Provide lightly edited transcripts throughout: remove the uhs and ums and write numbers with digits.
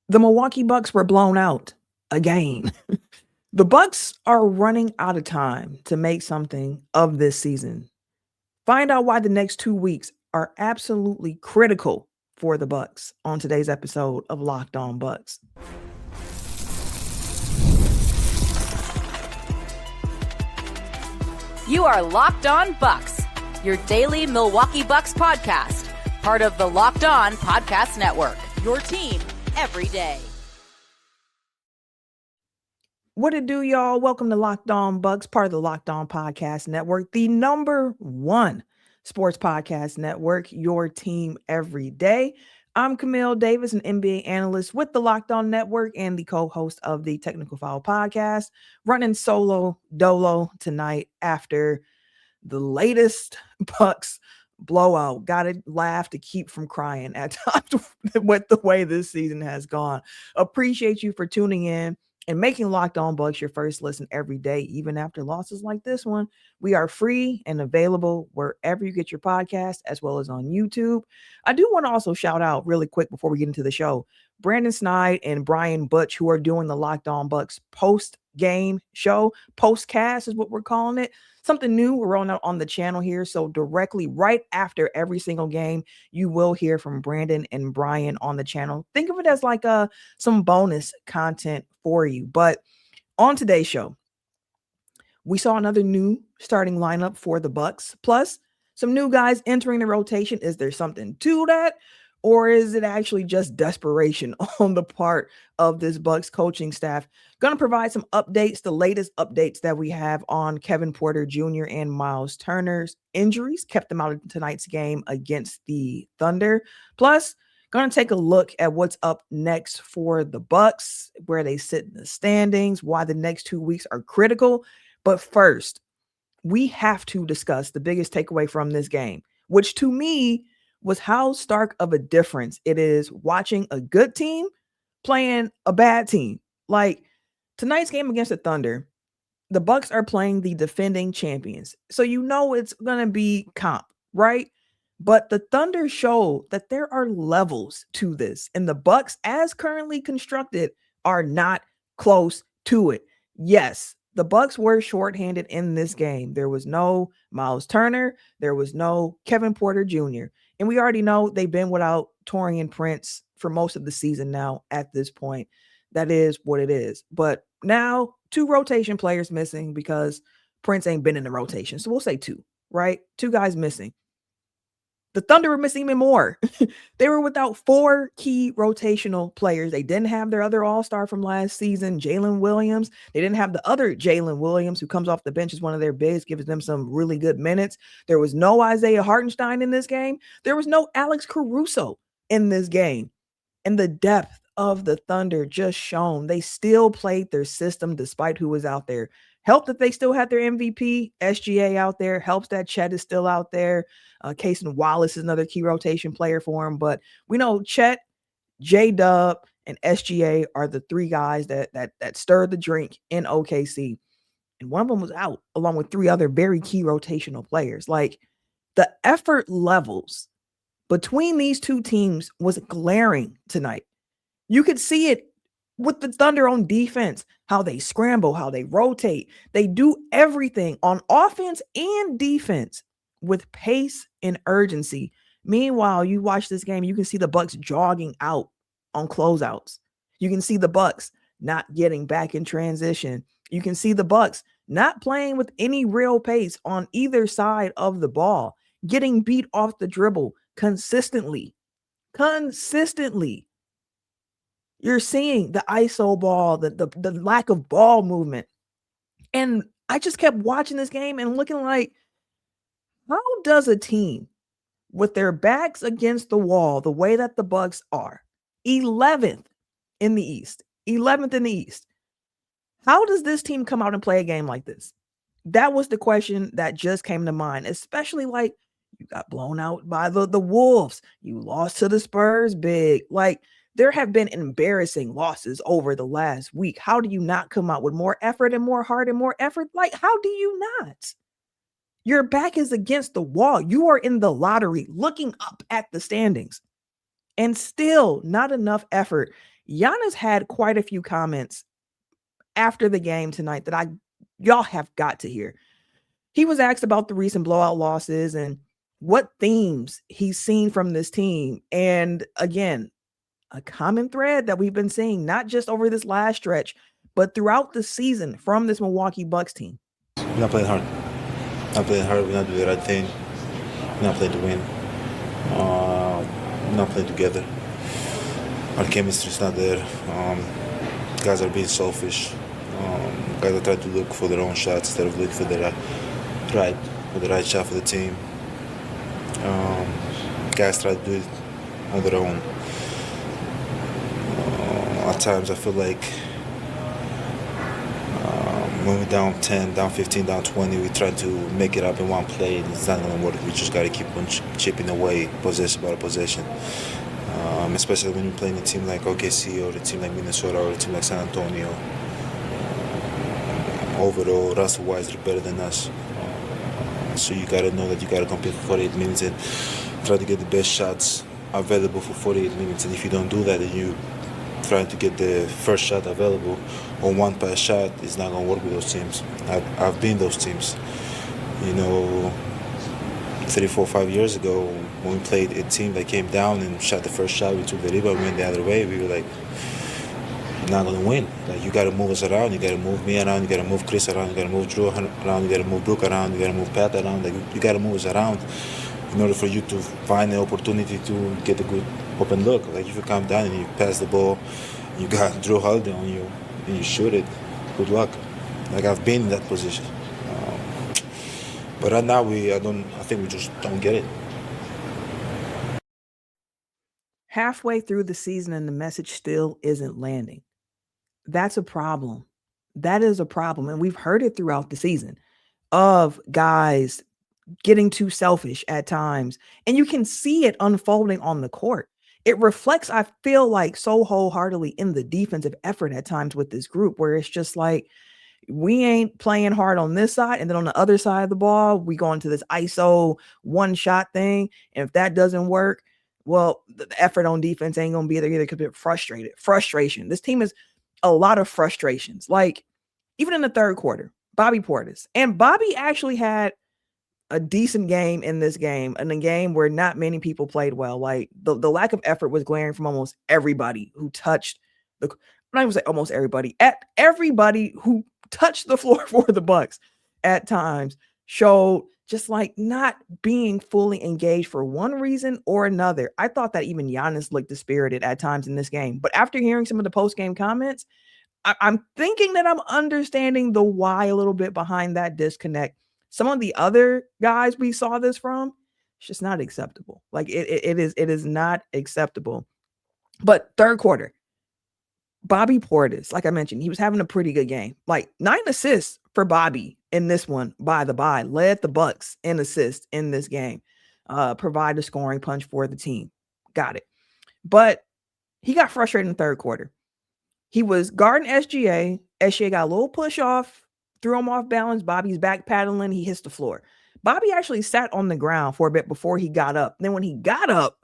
The Milwaukee Bucks were blown out again. The Bucks are running out of time to make something of this season. Find out why the next 2 weeks are absolutely critical for the Bucks on today's episode of Locked On Bucks. You are Locked On Bucks, your daily Milwaukee Bucks podcast, part of the Locked On Podcast Network, your team every day. What it do, y'all? Welcome to Locked On Bucks, part of the Locked On Podcast Network, the #1 sports podcast network, your team every day. I'm Camille Davis, an NBA analyst with the Locked On Network and the co-host of the Technical Foul podcast, running solo dolo tonight after the latest Bucks blowout. Gotta laugh to keep from crying at times with the way this season has gone. Appreciate you for tuning in and making Locked On Bucks your first listen every day, even after losses like this one. We are free and available wherever you get your podcast, as well as on YouTube. I do want to also shout out really quick before we get into the show, Brandon Snide and Brian Butch, who are doing the Locked On Bucks post-game show. Postcast is what we're calling it. Something new we're rolling out on the channel here. So directly right after every single game, you will hear from Brandon and Brian on the channel. Think of it as like some bonus content for you. But on today's show, we saw another new starting lineup for the Bucks, plus some new guys entering the rotation. Is there something to that? Or is it actually just desperation on the part of this Bucks coaching staff? Going to provide some updates, the latest updates that we have on Kevin Porter Jr. and Myles Turner's injuries. Kept them out of tonight's game against the Thunder. Plus, going to take a look at what's up next for the Bucks, where they sit in the standings, why the next 2 weeks are critical. But first, we have to discuss the biggest takeaway from this game, which to me was how stark of a difference it is watching a good team playing a bad team. Like tonight's game against the Thunder, the Bucks are playing the defending champions. So you know it's going to be comp, right? But the Thunder show that there are levels to this, and the Bucks, as currently constructed, are not close to it. Yes, the Bucks were shorthanded in this game. There was no Myles Turner. There was no Kevin Porter Jr. And we already know they've been without Taurean Prince for most of the season now at this point. That is what it is. But now 2 rotation players missing because Prince ain't been in the rotation. So we'll say 2, right? 2 guys missing. The Thunder were missing even more. They were without 4 key rotational players. They didn't have their other all-star from last season, Jalen Williams. They didn't have the other Jalen Williams, who comes off the bench as one of their bigs, gives them some really good minutes. There was no Isaiah Hartenstein in this game. There was no Alex Caruso in this game. And the depth of the Thunder just shown. They still played their system despite who was out there. Helped that they still had their MVP, SGA, out there. Helps that Chet is still out there. Cason Wallace is another key rotation player for him. But we know Chet, J-Dub, and SGA are the 3 guys that stirred the drink in OKC. And one of them was out, along with 3 other very key rotational players. Like, the effort levels between these 2 teams was glaring tonight. You could see it with the Thunder on defense, how they scramble, how they rotate. They do everything on offense and defense with pace and urgency. Meanwhile, you watch this game, you can see the Bucks jogging out on closeouts. You can see the Bucks not getting back in transition. You can see the Bucks not playing with any real pace on either side of the ball, getting beat off the dribble consistently. You're seeing the ISO ball, the lack of ball movement. And I just kept watching this game and looking like, how does a team with their backs against the wall, the way that the Bucks are, 11th in the East, how does this team come out and play a game like this? That was the question that just came to mind, especially like you got blown out by the Wolves. You lost to the Spurs big. Like, there have been embarrassing losses over the last week. How do you not come out with more effort and more heart and more effort? Like, how do you not? Your back is against the wall. You are in the lottery looking up at the standings, and still not enough effort Giannis had quite a few comments after the game tonight that y'all have got to hear. He was asked about the recent blowout losses and what themes he's seen from this team. And again, a common thread that we've been seeing, not just over this last stretch, but throughout the season from this Milwaukee Bucks team. We're not playing hard. Not playing hard. We're not doing the right thing. We're not playing to win. We're not playing together. Our chemistry's not there. Guys are being selfish. Guys are trying to look for their own shots instead of looking for the right shot for the team. Guys try to do it on their own. At times I feel like when we're down 10, down 15, down 20, we try to make it up in one play, and it's not going to work. We just got to keep on chipping away possession by possession. Especially when you're playing a team like OKC or a team like Minnesota or a team like San Antonio. Overall, Russell-wise, they're better than us. So you got to know that you got to compete for 48 minutes and try to get the best shots available for 48 minutes. And if you don't do that, then you trying to get the first shot available on one pass shot is not going to work with those teams. I've been those teams. 3, 4, 5 years ago when we played a team that came down and shot the first shot, we took the rebound, we went the other way, we were like, not going to win. Like, you got to move us around, you got to move me around, you got to move Chris around, you got to move Drew around, you got to move Brooke around, you got to move Pat around. Like, you got to move us around in order for you to find the opportunity to get a good open look. Like, if you come down and you pass the ball, you got Drew Holiday on you, and you shoot it, good luck. Like, I've been in that position. But right now, I think we just don't get it. Halfway through the season and the message still isn't landing. That's a problem. That is a problem. And we've heard it throughout the season of guys getting too selfish at times. And you can see it unfolding on the court. It reflects, I feel like, so wholeheartedly in the defensive effort at times with this group, where it's just like, we ain't playing hard on this side. And then on the other side of the ball, we go into this ISO one shot thing. And if that doesn't work, well, the effort on defense ain't going to be there either because they're frustrated. Frustration. This team is a lot of frustrations. Like, even in the third quarter, Bobby Portis. And Bobby actually had a decent game in this game, in a game where not many people played well. Like, the lack of effort was glaring from almost everybody who touched the, I'm not even say almost everybody, at everybody who touched the floor for the Bucks at times showed just like not being fully engaged for one reason or another. I thought that even Giannis looked dispirited at times in this game. But after hearing some of the post-game comments, I'm thinking that I'm understanding the why a little bit behind that disconnect. Some of the other guys we saw this from, it's just not acceptable. Like, it is not acceptable. But third quarter, Bobby Portis, like I mentioned, he was having a pretty good game. Like, 9 assists for Bobby in this one, by the by. Led the Bucks in assists in this game. Provide a scoring punch for the team. Got it. But he got frustrated in the third quarter. He was guarding SGA. SGA got a little push off, threw him off balance. Bobby's back paddling. He hits the floor. Bobby actually sat on the ground for a bit before he got up. Then when he got up,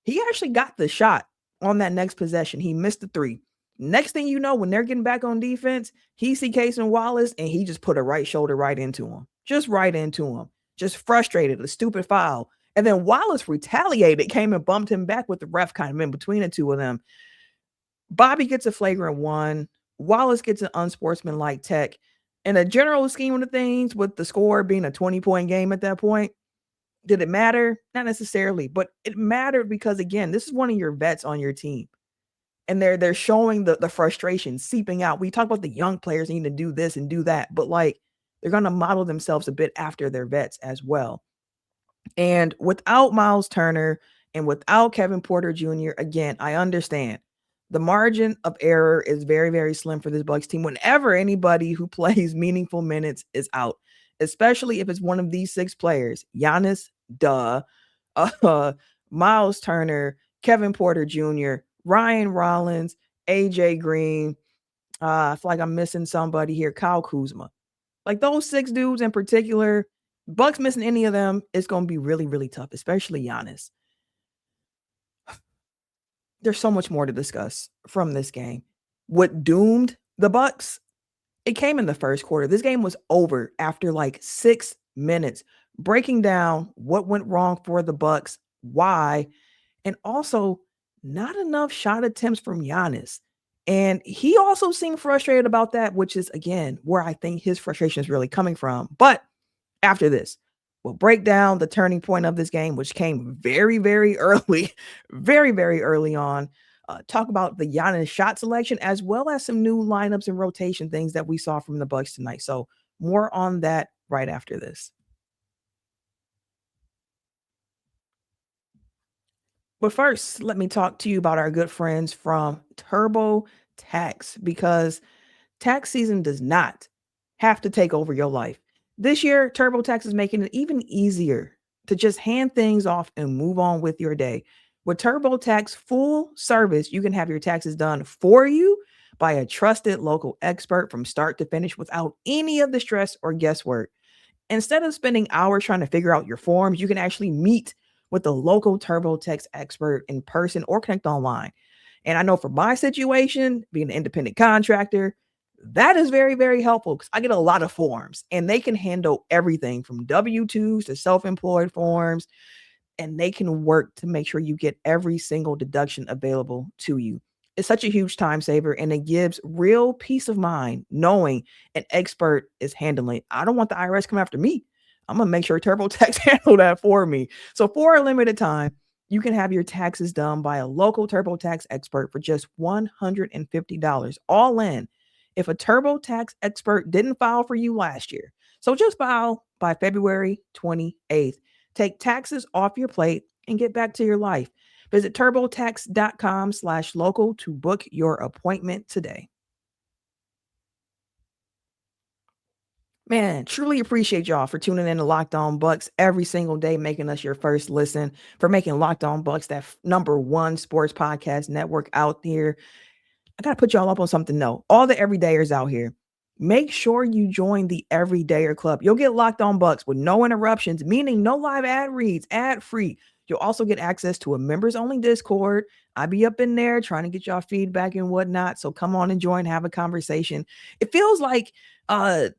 he actually got the shot on that next possession. He missed the three. Next thing you know, when they're getting back on defense, he see Cason Wallace, and he just put a right shoulder right into him. Just right into him. Just frustrated, a stupid foul. And then Wallace retaliated, came and bumped him back with the ref kind of in between the two of them. Bobby gets a flagrant one. Wallace gets an unsportsmanlike tech. In a general scheme of the things, with the score being a 20-point game at that point, did it matter? Not necessarily, but it mattered because, again, this is one of your vets on your team. And they're showing the frustration seeping out. We talk about the young players needing to do this and do that, but like, they're going to model themselves a bit after their vets as well. And without Myles Turner and without Kevin Porter Jr., again, I understand the margin of error is very, very slim for this Bucks team whenever anybody who plays meaningful minutes is out, especially if it's one of these 6 players. Giannis, Myles Turner, Kevin Porter Jr., Ryan Rollins, AJ Green. I feel like I'm missing somebody here. Kyle Kuzma. Like, those 6 dudes in particular, Bucks missing any of them, it's going to be really, really tough, especially Giannis. there's so much more to discuss from this game. What doomed the Bucks? It came in the first quarter. This game was over after like 6 minutes, breaking down what went wrong for the Bucks, why, and also not enough shot attempts from Giannis. And he also seemed frustrated about that, which is, again, where I think his frustration is really coming from. But after this, we'll break down the turning point of this game, which came very, very early, very, very early on. Talk about the Giannis shot selection, as well as some new lineups and rotation things that we saw from the Bucks tonight. So more on that right after this. But first, let me talk to you about our good friends from TurboTax, because tax season does not have to take over your life. This year, TurboTax is making it even easier to just hand things off and move on with your day. With TurboTax full service, you can have your taxes done for you by a trusted local expert from start to finish without any of the stress or guesswork. Instead of spending hours trying to figure out your forms, you can actually meet with the local TurboTax expert in person or connect online. And I know for my situation, being an independent contractor, that is very, very helpful because I get a lot of forms and they can handle everything from W-2s to self-employed forms, and they can work to make sure you get every single deduction available to you. It's such a huge time saver, and it gives real peace of mind knowing an expert is handling it. I don't want the IRS coming after me. I'm going to make sure TurboTax handle that for me. So for a limited time, you can have your taxes done by a local TurboTax expert for just $150 all in if a TurboTax expert didn't file for you last year. So just file by February 28th. Take taxes off your plate and get back to your life. Visit turbotax.com/local to book your appointment today. Man, truly appreciate y'all for tuning in to Locked On Bucks every single day, making us your first listen, for making Locked On Bucks that number one sports podcast network out there. I got to put y'all up on something though. All the everydayers out here, make sure you join the Everydayer Club. You'll get Locked On Bucks with no interruptions, meaning no live ad reads, ad free. You'll also get access to a members only Discord. I be up in there trying to get y'all feedback and whatnot. So come on and join, have a conversation. It feels like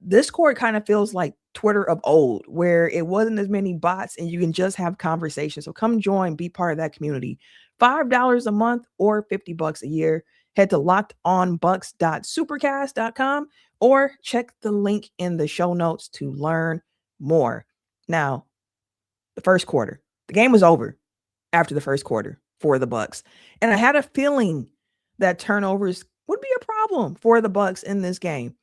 Discord kind of feels like Twitter of old, where it wasn't as many bots and you can just have conversations. So come join, be part of that community. $5 a month or $50 a year. Head to lockedonbucks.supercast.com or check the link in the show notes to learn more. Now, the first quarter, the game was over after the first quarter for the Bucks. And I had a feeling that turnovers would be a problem for the Bucks in this game.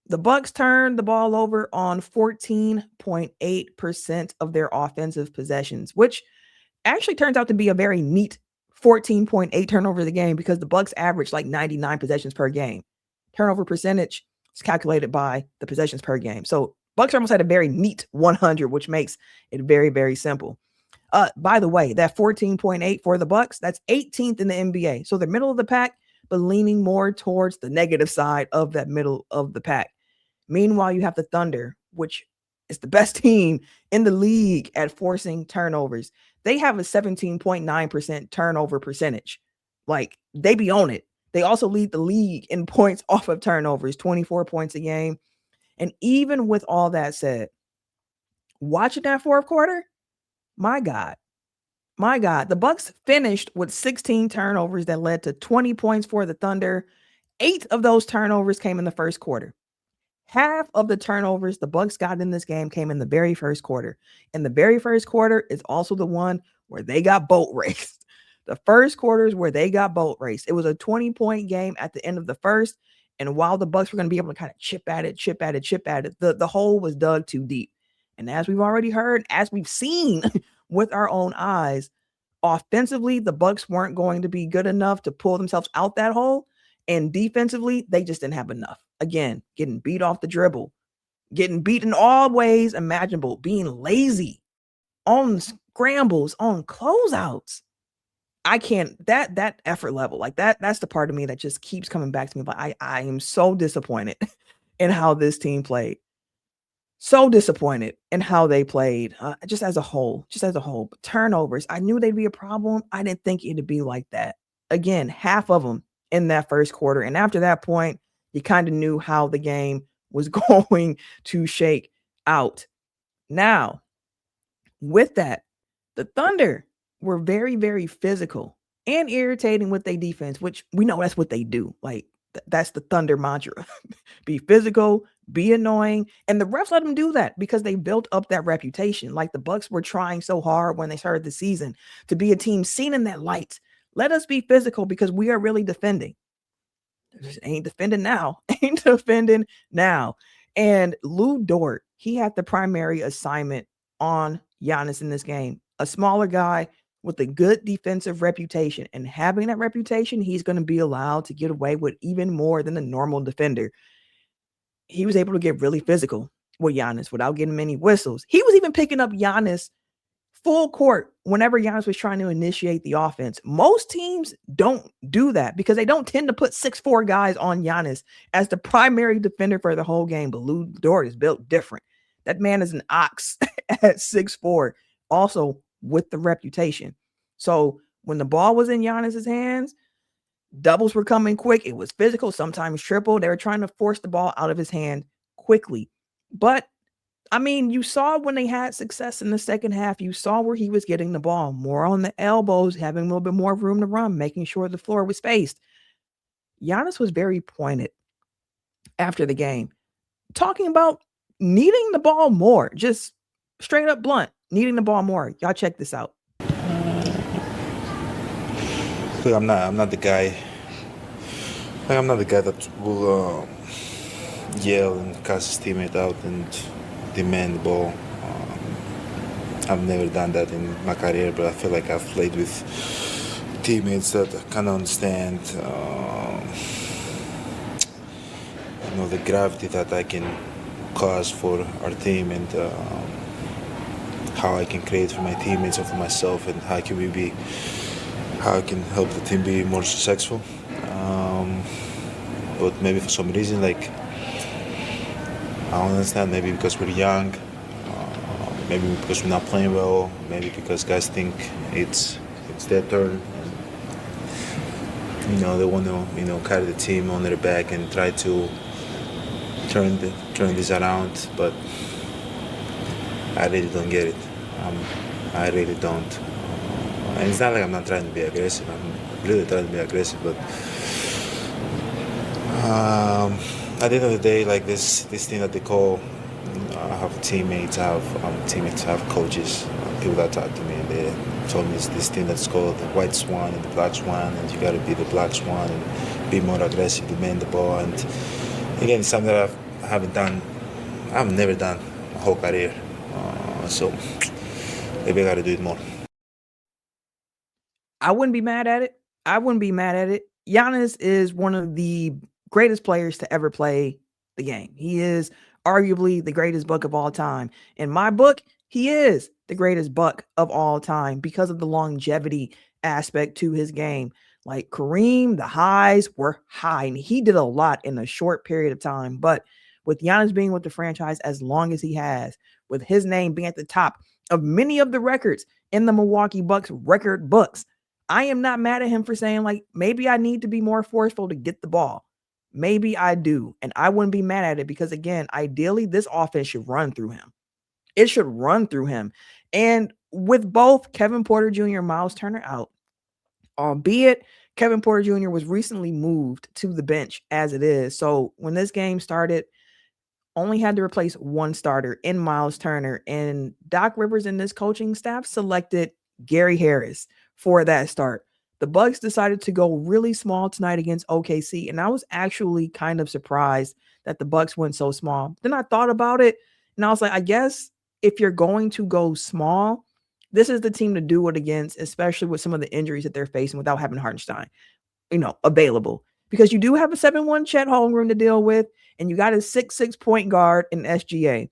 The Bucks turned the ball over on 14.8% of their offensive possessions, which actually turns out to be a very neat 14.8 turnover of the game because the Bucks averaged like 99 possessions per game. Turnover percentage is calculated by the possessions per game. So Bucks almost had a very neat 100, which makes it very, very simple. By the way, that 14.8 for the Bucks, that's 18th in the NBA. So they're middle of the pack, but leaning more towards the negative side of that middle of the pack. Meanwhile, you have the Thunder, which is the best team in the league at forcing turnovers. They have a 17.9% turnover percentage. Like, they be on it. They also lead the league in points off of turnovers, 24 points a game. And even with all that said, watching that fourth quarter, my God, the Bucks finished with 16 turnovers that led to 20 points for the Thunder. 8 of those turnovers came in the first quarter. Half of the turnovers the Bucks got in this game came in the very first quarter. And the very first quarter is also the one where they got boat raced. The first quarter is where they got boat raced. It was a 20-point game at the end of the first. And while the Bucks were going to be able to kind of chip at it, the hole was dug too deep. And as we've already heard, as we've seen with our own eyes, offensively, the Bucks weren't going to be good enough to pull themselves out that hole. And defensively, they just didn't have enough. Again, getting beat off the dribble, getting beat in all ways imaginable, being lazy on scrambles, on closeouts. I can't, that effort level, like that's the part of me that just keeps coming back to me. But I am so disappointed in how this team played. So disappointed in how they played, just as a whole. Turnovers, I knew they'd be a problem. I didn't think it'd be like that. Again, half of them in that first quarter. And after that point, you kind of knew how the game was going to shake out. Now, with that, the Thunder were very, very physical and irritating with their defense, which we know that's what they do. Like, that's the Thunder mantra. Be physical, be annoying. And the refs let them do that because they built up that reputation. Like the Bucks were trying so hard when they started the season to be a team seen in that light. Let us be physical because we are really defending. Just ain't defending now. Ain't defending now. And Lou Dort, he had the primary assignment on Giannis in this game. A smaller guy with a good defensive reputation. And having that reputation, he's going to be allowed to get away with even more than a normal defender. He was able to get really physical with Giannis without getting many whistles. He was even picking up Giannis full court whenever Giannis was trying to initiate the offense. Most teams don't do that because they don't tend to put 6'4" guys on Giannis as the primary defender for the whole game. But Lou Dort is built different. That man is an ox at 6'4", also with the reputation. So when the ball was in Giannis's hands, doubles were coming quick. It was physical, sometimes triple. They were trying to force the ball out of his hand quickly. But I mean, you saw when they had success in the second half, you saw where he was getting the ball more on the elbows, having a little bit more room to run, making sure the floor was spaced. Giannis was very pointed after the game, talking about needing the ball more, just straight up blunt, needing the ball more. Y'all check this out. Look, I'm not the guy. Like, I'm not the guy that will yell and cast his teammate out and demand the ball. I've never done that in my career, but I feel like I've played with teammates that kind of understand, the gravity that I can cause for our team and how I can create for my teammates or for myself, and how I can help the team be more successful. But maybe for some reason, like, I don't understand, maybe because we're young, maybe because we're not playing well, maybe because guys think it's their turn. And, they want to, carry the team on their back and try to turn this around. But I really don't get it. I really don't. And it's not like I'm not trying to be aggressive. I'm really trying to be aggressive, but at the end of the day, like this thing that they call, I have teammates, I have coaches, people that talk to me, and they told me this thing that's called the white swan and the black swan, and you got to be the black swan and be more aggressive, demand the ball. And again, it's something that I've never done my whole career. So maybe I got to do it more. I wouldn't be mad at it. Giannis is one of the greatest players to ever play the game. He is arguably the greatest Buck of all time. In my book, he is the greatest Buck of all time because of the longevity aspect to his game. Like Kareem, the highs were high, and he did a lot in a short period of time. But with Giannis being with the franchise as long as he has, with his name being at the top of many of the records in the Milwaukee Bucks record books, I am not mad at him for saying, like, maybe I need to be more forceful to get the ball. Maybe I do. And I wouldn't be mad at it because, again, ideally, this offense should run through him. It should run through him. And with both Kevin Porter Jr. and Myles Turner out, albeit Kevin Porter Jr. was recently moved to the bench as it is. So when this game started, only had to replace one starter in Myles Turner. And Doc Rivers and this coaching staff selected Gary Harris for that start. The Bucks decided to go really small tonight against OKC, and I was actually kind of surprised that the Bucks went so small. Then I thought about it, and I was like, I guess if you're going to go small, this is the team to do it against, especially with some of the injuries that they're facing without having Hartenstein, available. Because you do have a 7'1" Chet Holmgren to deal with, and you got a 6'6" point guard in SGA.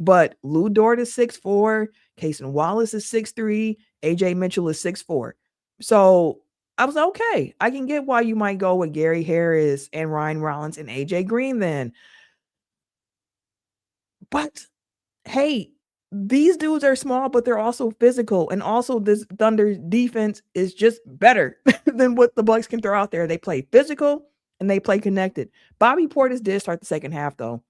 But Lou Dort is 6'4", Cason Wallace is 6'3", AJ Mitchell is 6'4". So I was like, okay, I can get why you might go with Gary Harris and Ryan Rollins and AJ Green then. But hey, these dudes are small, but they're also physical. And also this Thunder defense is just better than what the Bucks can throw out there. They play physical and they play connected. Bobby Portis did start the second half, though,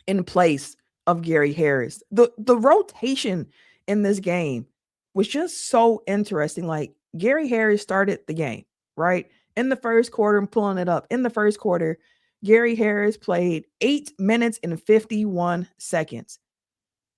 in place of Gary Harris. The rotation in this game was just so interesting. Like, Gary Harris started the game, right? In the first quarter, I'm pulling it up. In the first quarter, Gary Harris played 8 minutes and 51 seconds.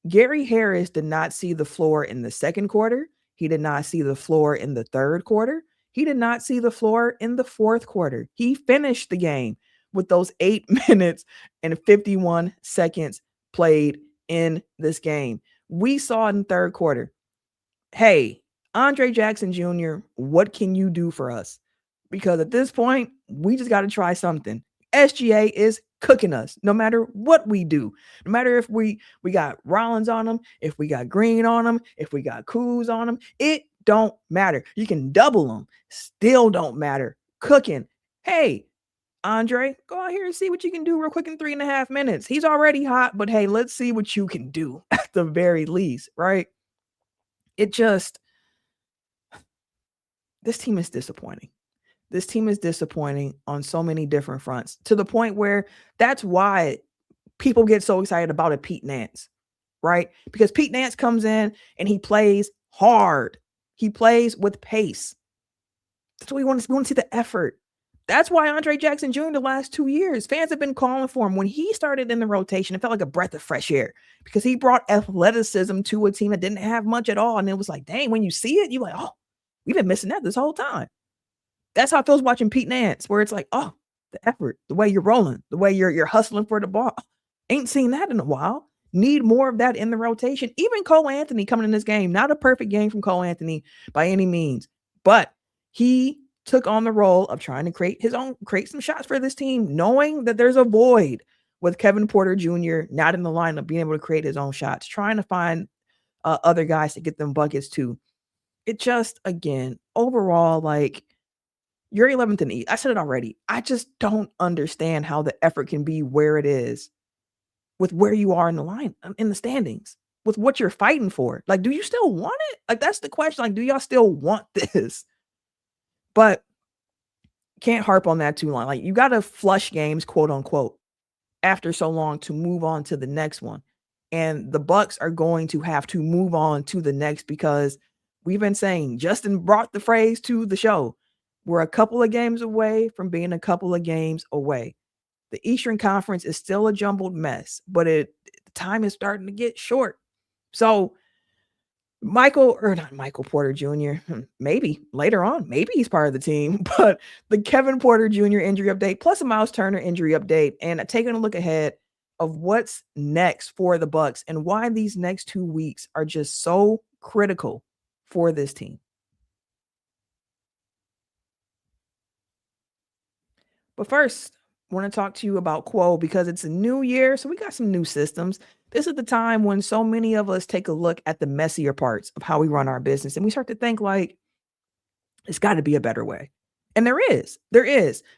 Gary Harris did not see the floor in the second quarter. He did not see the floor in the third quarter. He did not see the floor in the fourth quarter. He finished the game with those 8 minutes and 51 seconds played in this game. We saw in the third quarter, hey, Andre Jackson Jr., what can you do for us? Because at this point, we just got to try something. SGA is cooking us no matter what we do. No matter if we got Rollins on them, if we got Green on them, if we got Kuz on them, it don't matter. You can double them, still don't matter. Cooking. Hey, Andre, go out here and see what you can do real quick in 3.5 minutes. He's already hot, but hey, let's see what you can do at the very least, right? It just, this team is disappointing. This team is disappointing on so many different fronts, to the point where that's why people get so excited about a Pete Nance, right? Because Pete Nance comes in and he plays hard. He plays with pace. That's what we want to see, the effort. That's why Andre Jackson Jr. the last 2 years, fans have been calling for him. When he started in the rotation, it felt like a breath of fresh air because he brought athleticism to a team that didn't have much at all. And it was like, dang, when you see it, you're like, oh, we've been missing that this whole time. That's how it feels watching Pete Nance, where it's like, oh, the effort, the way you're rolling, the way you're hustling for the ball. Ain't seen that in a while. Need more of that in the rotation. Even Cole Anthony coming in this game, not a perfect game from Cole Anthony by any means, but he took on the role of trying to create some shots for this team, knowing that there's a void with Kevin Porter Jr. not in the lineup, being able to create his own shots, trying to find other guys to get them buckets too. It just, again, overall, like, you're 11th in the East. I said it already. I just don't understand how the effort can be where it is with where you are in the line, in the standings, with what you're fighting for. Like, do you still want it? Like, that's the question. Like, do y'all still want this? But can't harp on that too long. Like, you got to flush games, quote unquote, after so long to move on to the next one. And the Bucks are going to have to move on to the next, because we've been saying, Justin brought the phrase to the show, we're a couple of games away from being a couple of games away. The Eastern Conference is still a jumbled mess, but the time is starting to get short. So not Michael Porter Jr., maybe later on, maybe he's part of the team, but the Kevin Porter Jr. injury update, plus a Myles Turner injury update, and taking a look ahead of what's next for the Bucks and why these next 2 weeks are just so critical for this team. But first, I want to talk to you about Quo, because it's a new year, so we got some new systems. This is the time when so many of us take a look at the messier parts of how we run our business, and we start to think, like, it's got to be a better way. And there is.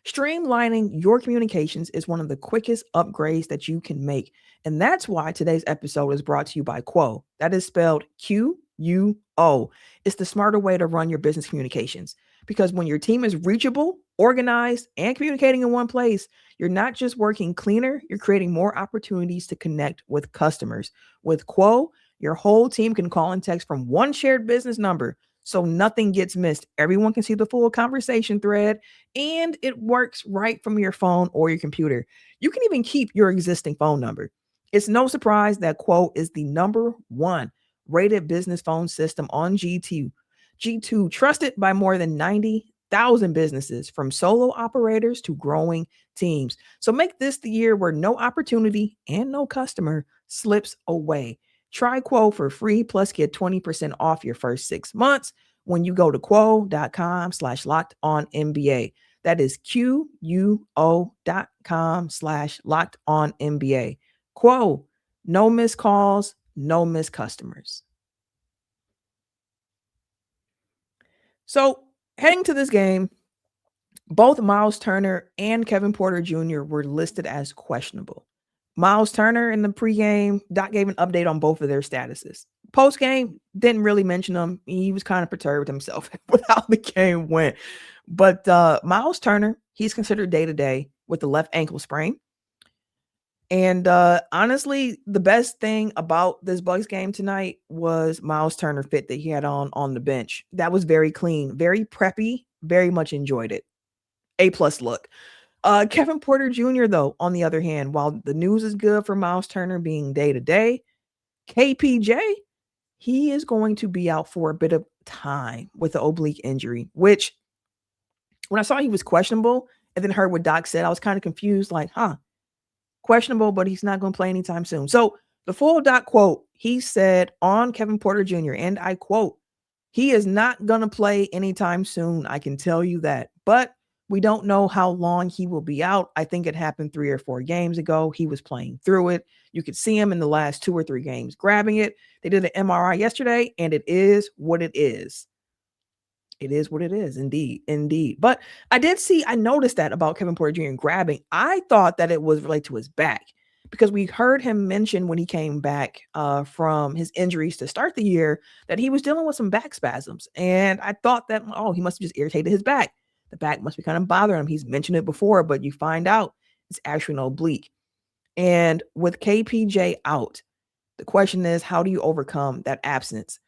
Streamlining your communications is one of the quickest upgrades that you can make. And that's why today's episode is brought to you by Quo. That is spelled Quo. It's the smarter way to run your business communications. Because when your team is reachable, organized, and communicating in one place, you're not just working cleaner, you're creating more opportunities to connect with customers. With Quo, your whole team can call and text from one shared business number, so nothing gets missed. Everyone can see the full conversation thread, and it works right from your phone or your computer. You can even keep your existing phone number. It's no surprise that Quo is the #1 rated business phone system on G2, trusted by more than 90,000 businesses, from solo operators to growing teams. So make this the year where no opportunity and no customer slips away. Try Quo for free, plus get 20% off your first 6 months when you go to quo.com/lockedonnba. That is QUO.com/lockedonnba. Quo, no missed calls, no missed customers. So heading to this game, both Myles Turner and Kevin Porter Jr. were listed as questionable. Myles Turner in the pregame, Doc gave an update on both of their statuses. Postgame, didn't really mention them. He was kind of perturbed himself with how the game went. But Myles Turner, he's considered day-to-day with the left ankle sprain. And honestly, the best thing about this Bucks game tonight was Myles Turner fit that he had on the bench. That was very clean, very preppy, very much enjoyed it. A+ look. Kevin Porter Jr., though, on the other hand, while the news is good for Myles Turner being day-to-day, KPJ, he is going to be out for a bit of time with the oblique injury, which when I saw he was questionable and then heard what Doc said, I was kind of confused, like, questionable, but he's not going to play anytime soon. So the full Doc quote, he said on Kevin Porter Jr., and I quote, "He is not going to play anytime soon. I can tell you that. But we don't know how long he will be out. I think it happened 3 or 4 games ago. He was playing through it. You could see him in the last 2 or 3 games grabbing it. They did an MRI yesterday, and it is what it is." It is what it is. Indeed. Indeed. But I noticed that about Kevin Porter Jr. grabbing. I thought that it was related to his back because we heard him mention when he came back from his injuries to start the year that he was dealing with some back spasms. And I thought that, he must have just irritated his back. The back must be kind of bothering him. He's mentioned it before, but you find out it's actually an oblique. And with KPJ out, the question is, how do you overcome that absence?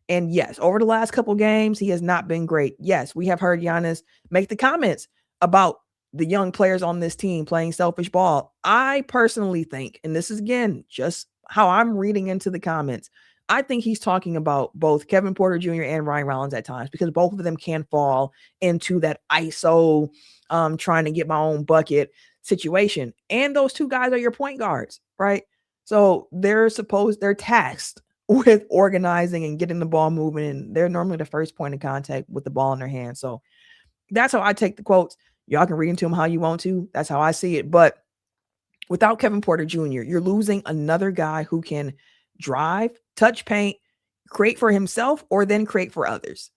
And yes, over the last couple games, he has not been great. Yes, we have heard Giannis make the comments about the young players on this team playing selfish ball. I personally think, and this is again just how I'm reading into the comments, I think he's talking about both Kevin Porter Jr. and Ryan Rollins at times because both of them can fall into that ISO, trying to get my own bucket situation. And those two guys are your point guards, right? So they're tasked with organizing and getting the ball moving, and they're normally the first point of contact with the ball in their hand. So that's how I take the quotes. Y'all can read into them how you want to. That's how I see it. But without Kevin Porter Jr., you're losing another guy who can drive, touch paint, create for himself, or then create for others.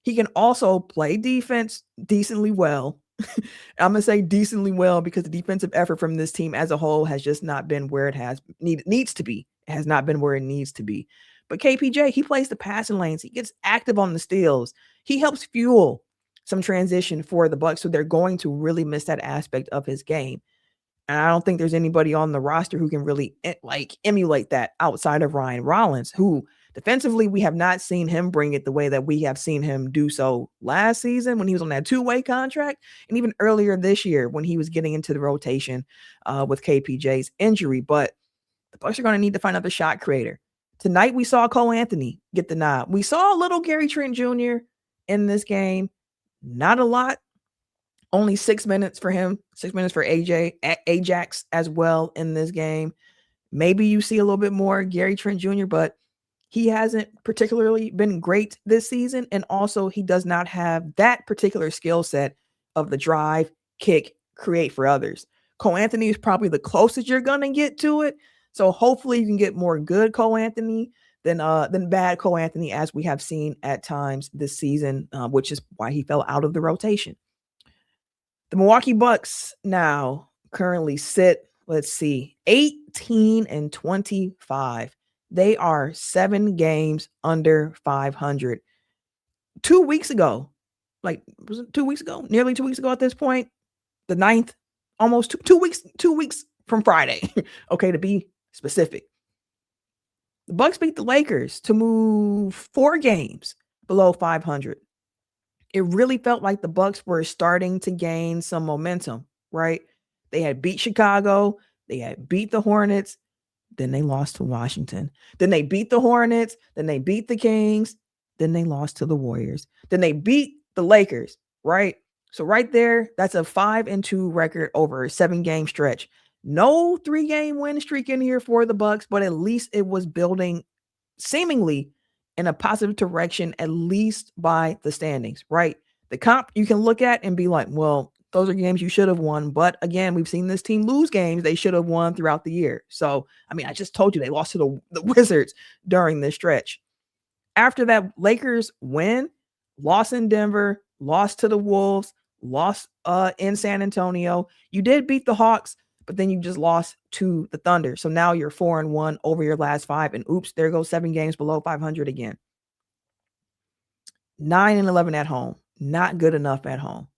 He can also play defense decently well. I'm going to say decently well because the defensive effort from this team as a whole has just not been where it needs to be. It has not been where it needs to be. But KPJ, he plays the passing lanes. He gets active on the steals. He helps fuel some transition for the Bucks. So they're going to really miss that aspect of his game. And I don't think there's anybody on the roster who can really emulate that outside of Ryan Rollins, who defensively, we have not seen him bring it the way that we have seen him do so last season when he was on that 2-way contract, and even earlier this year when he was getting into the rotation with KPJ's injury. But the Bucks are going to need to find another shot creator. Tonight, we saw Cole Anthony get the nod. We saw a little Gary Trent Jr. in this game. Not a lot. Only 6 minutes for him. 6 minutes for Ajax as well in this game. Maybe you see a little bit more Gary Trent Jr., but he hasn't particularly been great this season. And also, he does not have that particular skill set of the drive, kick, create for others. Cole Anthony is probably the closest you're going to get to it. So hopefully you can get more good Cole Anthony than bad Cole Anthony, as we have seen at times this season, which is why he fell out of the rotation. The Milwaukee Bucks now currently sit, 18-25. They are 7 games under 500. 2 weeks ago, was it 2 weeks ago? Nearly 2 weeks ago at this point, the 9th, almost 2 weeks from Friday, okay, to be specific. The Bucks beat the Lakers to move 4 games below 500. It really felt like the Bucks were starting to gain some momentum, right? They had beat Chicago. They had beat the Hornets. Then they lost to Washington. Then they beat the Hornets. Then they beat the Kings. Then they lost to the Warriors. Then they beat the Lakers, right? So right there, that's a 5-2 record over a 7-game stretch. No 3-game win streak in here for the Bucks, but at least it was building seemingly in a positive direction, at least by the standings, right? The comp you can look at and be like, well, those are games you should have won. But again, we've seen this team lose games they should have won throughout the year. So, I just told you they lost to the Wizards during this stretch. After that Lakers win, lost in Denver, lost to the Wolves, lost in San Antonio. You did beat the Hawks, but then you just lost to the Thunder. So now you're 4-1 over your last 5. And oops, there goes 7 games below 500 again. 9-11 at home. Not good enough at home.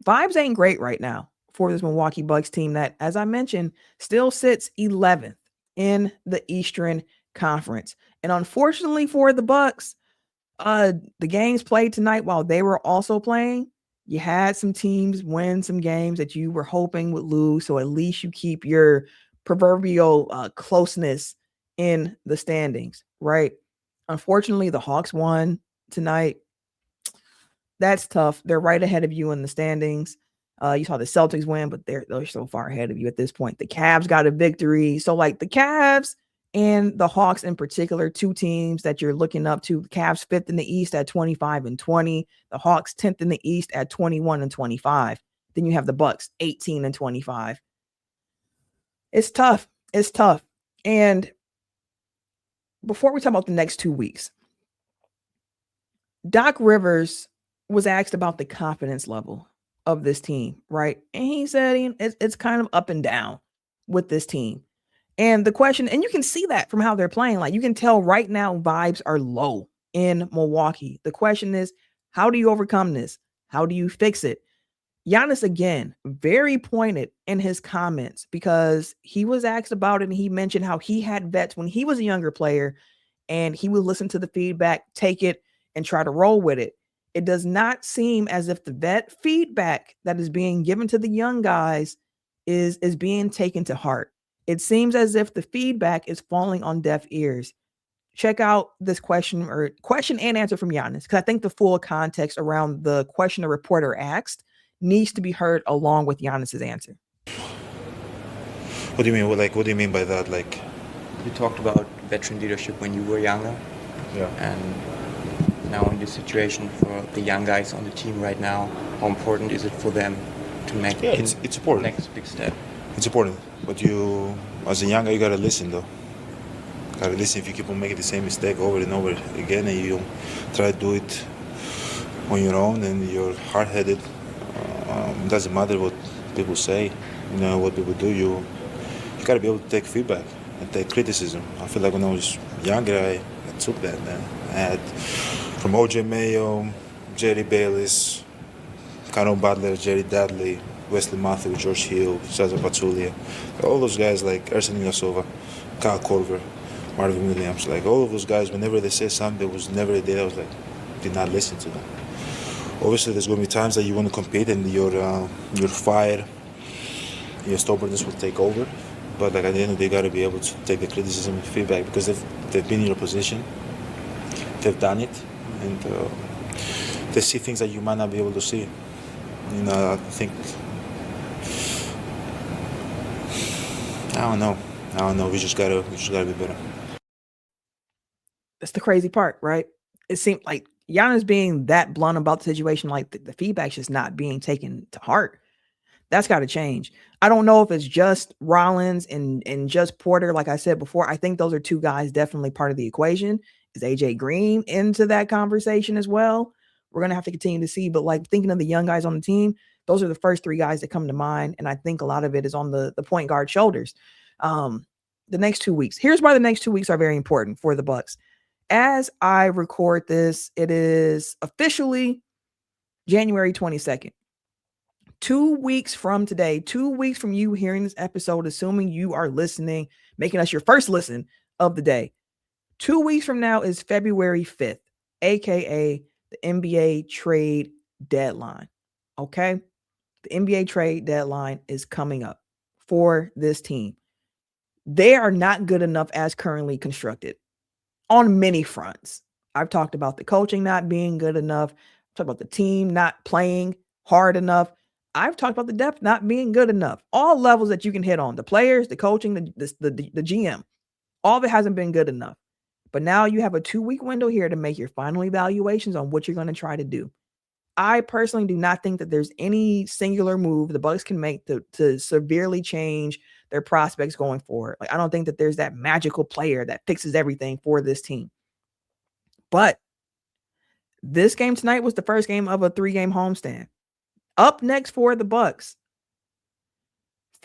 Vibes ain't great right now for this Milwaukee Bucks team that, as I mentioned, still sits 11th in the Eastern Conference. And unfortunately for the Bucks, the games played tonight while they were also playing, you had some teams win some games that you were hoping would lose. So at least you keep your proverbial closeness in the standings, right? Unfortunately, the Hawks won tonight. That's tough. They're right ahead of you in the standings. You saw the Celtics win, but they're so far ahead of you at this point. The Cavs got a victory. So like the Cavs and the Hawks in particular, two teams that you're looking up to. The Cavs 5th in the East at 25-20. The Hawks 10th in the East at 21-25. Then you have the Bucks 18-25. It's tough. It's tough. And before we talk about the next 2 weeks, Doc Rivers was asked about the confidence level of this team, right? And he said it's kind of up and down with this team. And the question, and you can see that from how they're playing, like you can tell right now vibes are low in Milwaukee. The question is, how do you overcome this? How do you fix it? Giannis, again, very pointed in his comments because he was asked about it and he mentioned how he had vets when he was a younger player and he would listen to the feedback, take it, and try to roll with it. It does not seem as if the vet feedback that is being given to the young guys is being taken to heart. It seems as if the feedback is falling on deaf ears. Check out this question and answer from Giannis, because I think the full context around the question the reporter asked needs to be heard along with Giannis's answer. What do you mean? What do you mean by that? Like, you talked about veteran leadership when you were younger. Yeah. And now in this situation for the young guys on the team right now, how important is it for them to make it's important. The next big step? It's important, but you, as a young guy, you gotta listen though. Gotta listen. If you keep on making the same mistake over and over again, and you try to do it on your own, and you're hard-headed, it doesn't matter what people say. You know what people do. You gotta be able to take feedback and take criticism. I feel like when I was younger, I took that. Man. I had from O.J. Mayo, Jerry Bayless, Caron Butler, Jerry Dudley, Wesley Matthews, George Hill, Cesar Pachulia, all those guys like Ersan Ilyasova, Kyle Korver, Marvin Williams, like all of those guys, whenever they say something, there was never a day I was like, did not listen to them. Obviously, there's going to be times that you want to compete and your fire, your stubbornness will take over. But like at the end of the day, you got to be able to take the criticism and feedback because they've been in your position, they've done it, and they see things that you might not be able to see. You know, I think. I don't know. We just gotta be better. That's the crazy part, right? It seemed like Giannis being that blunt about the situation, like the feedback's just not being taken to heart. That's got to change. I don't know if it's just Rollins and just Porter. Like I said before, I think those are two guys definitely part of the equation. Is AJ Green into that conversation as well? We're going to have to continue to see. But like thinking of the young guys on the team, those are the first three guys that come to mind. And I think a lot of it is on the point guard shoulders. The next 2 weeks. Here's why the next 2 weeks are very important for the Bucks. As I record this, it is officially January 22nd. 2 weeks from today, 2 weeks from you hearing this episode, assuming you are listening, making us your first listen of the day. 2 weeks from now is February 5th, aka the NBA trade deadline. Okay? The NBA trade deadline is coming up for this team. They are not good enough as currently constructed on many fronts. I've talked about the coaching not being good enough. I've talked about the team not playing hard enough. I've talked about the depth not being good enough. All levels that you can hit on, the players, the coaching, the GM, all of it hasn't been good enough. But now you have a 2-week window here to make your final evaluations on what you're going to try to do. I personally do not think that there's any singular move the Bucks can make to severely change their prospects going forward. Like, I don't think that there's that magical player that fixes everything for this team. But this game tonight was the first game of a 3-game homestand. Up next for the Bucks,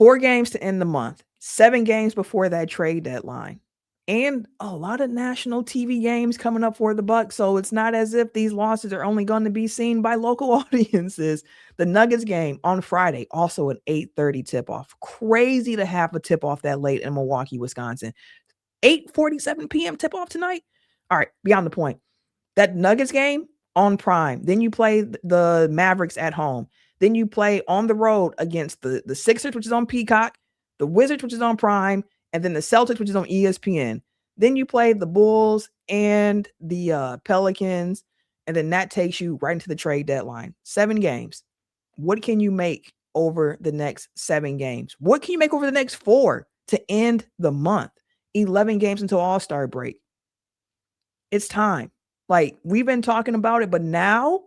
4 games to end the month, 7 games before that trade deadline, and a lot of national TV games coming up for the Bucks. So it's not as if these losses are only going to be seen by local audiences. The Nuggets game on Friday, also an 8:30 tip-off. Crazy to have a tip-off that late in Milwaukee, Wisconsin. 8:47 p.m. tip-off tonight. All right, beyond the point. That Nuggets game on Prime. Then you play the Mavericks at home. Then you play on the road against the Sixers, which is on Peacock, the Wizards, which is on Prime, and then the Celtics, which is on ESPN. Then you play the Bulls and the Pelicans, and then that takes you right into the trade deadline. 7 games. What can you make over the next 7 games? What can you make over the next 4 to end the month? 11 games until All-Star break. It's time. Like, we've been talking about it, but now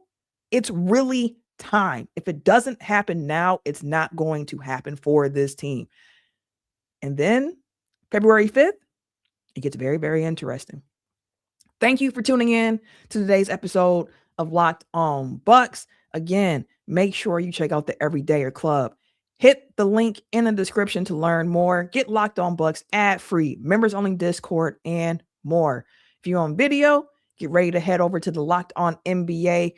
it's really time. If it doesn't happen now, it's not going to happen for this team. And then February 5th, it gets very, very interesting. Thank you for tuning in to today's episode of Locked On Bucks. Again, make sure you check out the Everydayer Club. Hit the link in the description to learn more. Get Locked On Bucks ad-free, members-only Discord, and more. If you're on video, get ready to head over to the Locked On NBA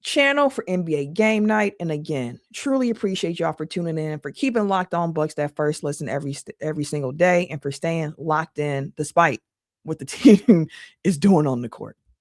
channel for NBA game night. And again, truly appreciate y'all for tuning in, for keeping Locked On Bucks that first listen every single day, and for staying locked in despite what the team is doing on the court.